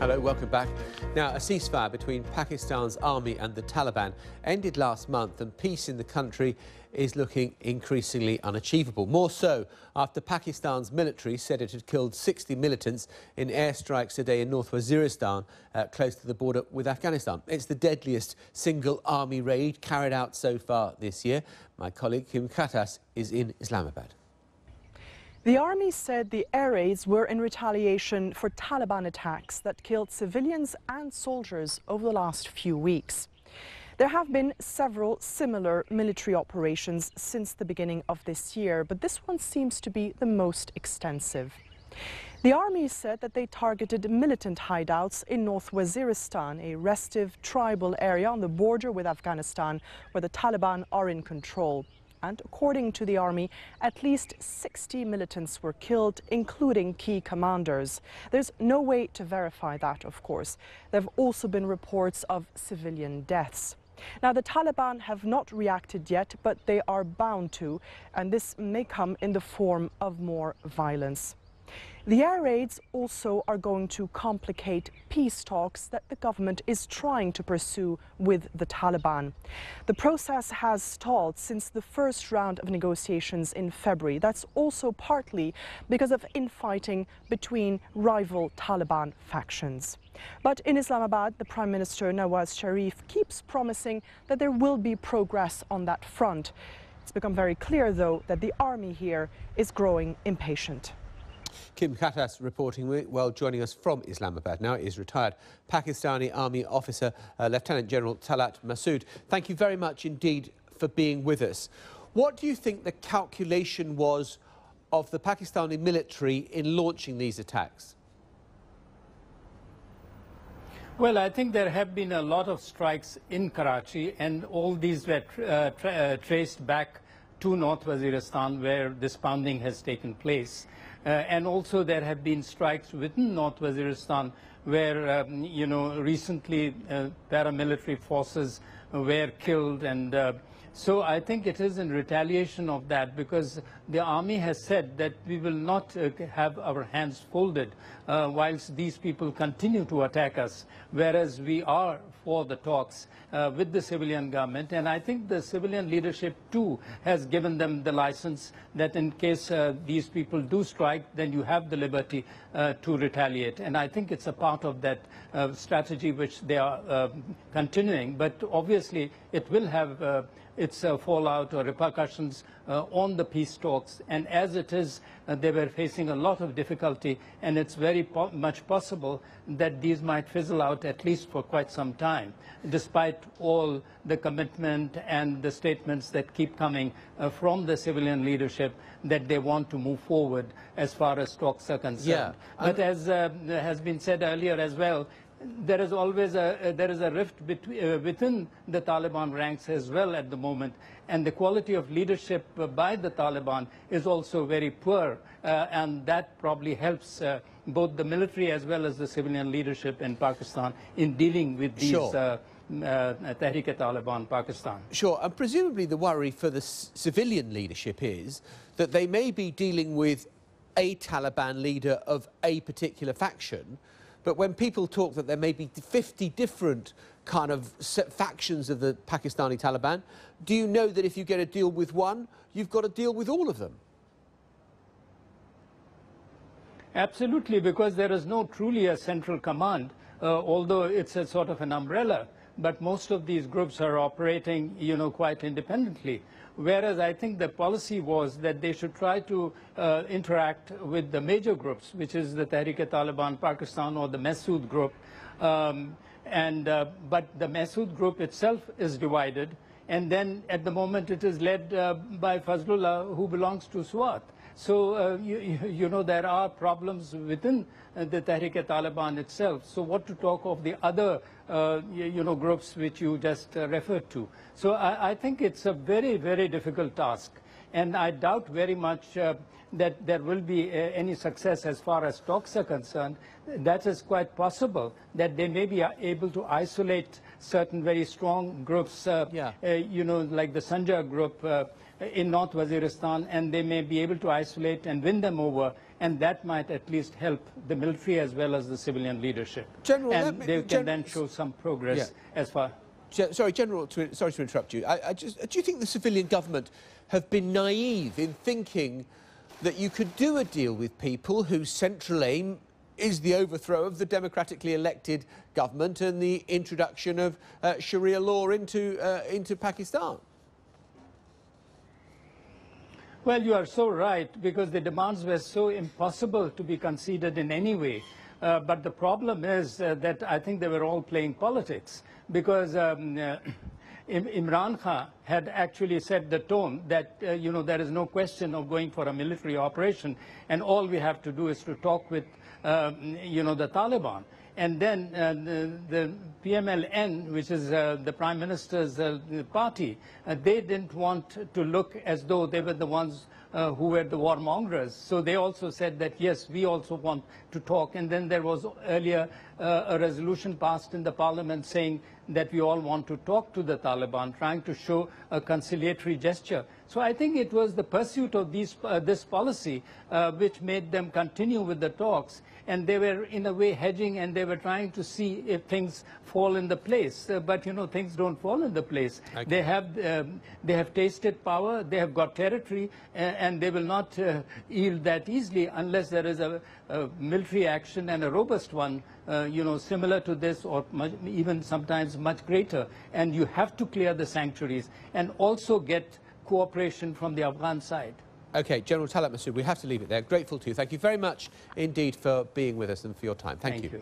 Hello, welcome back. Now, a ceasefire between Pakistan's army and the Taliban ended last month, and peace in the country is looking increasingly unachievable. More so after Pakistan's military said it had killed 60 militants in airstrikes today in North Waziristan, close to the border with Afghanistan. It's the deadliest single army raid carried out so far this year. My colleague Ghattas is in Islamabad. The army said the air raids were in retaliation for Taliban attacks that killed civilians and soldiers over the last few weeks. There have been several similar military operations since the beginning of this year, but this one seems to be the most extensive. The army said that they targeted militant hideouts in North Waziristan, a restive tribal area on the border with Afghanistan, where the Taliban are in control. And according to the army, at least 60 militants were killed, including key commanders. There's no way to verify that, of course. There have also been reports of civilian deaths. Now, the Taliban have not reacted yet, but they are bound to, and this may come in the form of more violence. The air raids also are going to complicate peace talks that the government is trying to pursue with the Taliban. The process has stalled since the first round of negotiations in February. That's also partly because of infighting between rival Taliban factions. But in Islamabad, the Prime Minister Nawaz Sharif keeps promising that there will be progress on that front. It's become very clear, though, that the army here is growing impatient. Ghattas reporting, well, joining us from Islamabad now is retired Pakistani Army officer, Lieutenant General Talat Masood. Thank you very much indeed for being with us. What do you think the calculation was of the Pakistani military in launching these attacks? Well, I think there have been a lot of strikes in Karachi, and all these were traced back to North Waziristan, where this pounding has taken place. And also there have been strikes within North Waziristan where, recently paramilitary forces were killed. And so I think it is in retaliation of that, because the army has said that we will not have our hands folded whilst these people continue to attack us, whereas we are for the talks with the civilian government. And I think the civilian leadership too has given them the license that in case these people do strike, then you have the liberty to retaliate. And I think it's a part of that strategy which they are continuing. But obviously it will have its fallout or repercussions on the peace talks. And as it is, they were facing a lot of difficulty, and it's very much possible that these might fizzle out at least for quite some time, despite all the commitment and the statements that keep coming from the civilian leadership that they want to move forward as far as talks are concerned. Yeah. But as has been said earlier as well, there is always a rift within the Taliban ranks as well at the moment, and the quality of leadership by the Taliban is also very poor, and that probably helps both the military as well as the civilian leadership in Pakistan in dealing with these Tehrik-e-Taliban Pakistan. Sure, and presumably the worry for the civilian leadership is that they may be dealing with a Taliban leader of a particular faction. But when people talk that there may be 50 different kind of factions of the Pakistani Taliban, do you know that if you get a deal with one, you've got to deal with all of them? Absolutely, because there is no truly a central command, although it's a sort of an umbrella. But most of these groups are operating, quite independently. Whereas I think the policy was that they should try to interact with the major groups, which is the Tehrik-e-Taliban Pakistan or the Masood group. But the Masood group itself is divided, and then at the moment it is led by Fazlullah, who belongs to Swat. So, there are problems within the Tehrik-e-Taliban itself. So what to talk of the other, groups which you just referred to. So I think it's a very, very difficult task. And I doubt very much that there will be any success as far as talks are concerned. That is quite possible, that they may be able to isolate certain very strong groups, like the Sanjar group, in North Waziristan, and they may be able to isolate and win them over, and that might at least help the military as well as the civilian leadership. General, and they can then show some progress as far. Sorry, General, sorry to interrupt you. Do you think the civilian government have been naive in thinking that you could do a deal with people whose central aim is the overthrow of the democratically elected government and the introduction of Sharia law into Pakistan? Well, you are so right, because the demands were so impossible to be conceded in any way. But the problem is that I think they were all playing politics, because Imran Khan had actually set the tone that, there is no question of going for a military operation, and all we have to do is to talk with, the Taliban. And then the PMLN, which is the Prime Minister's party, they didn't want to look as though they were the ones who were the warmongers. So they also said that, yes, we also want to talk. And then there was earlier a resolution passed in the parliament saying that we all want to talk to the Taliban, trying to show a conciliatory gesture. So I think it was the pursuit of this policy which made them continue with the talks. And they were, in a way, hedging, and they were trying to see if things fall into place. But, things don't fall into place. Okay. They have tasted power, they have got territory, and they will not yield that easily unless there is a military action, and a robust one, similar to this, or even sometimes much greater. And you have to clear the sanctuaries and also get cooperation from the Afghan side. OK, General Talat Massoud, we have to leave it there. Grateful to you. Thank you very much indeed for being with us and for your time. Thank you.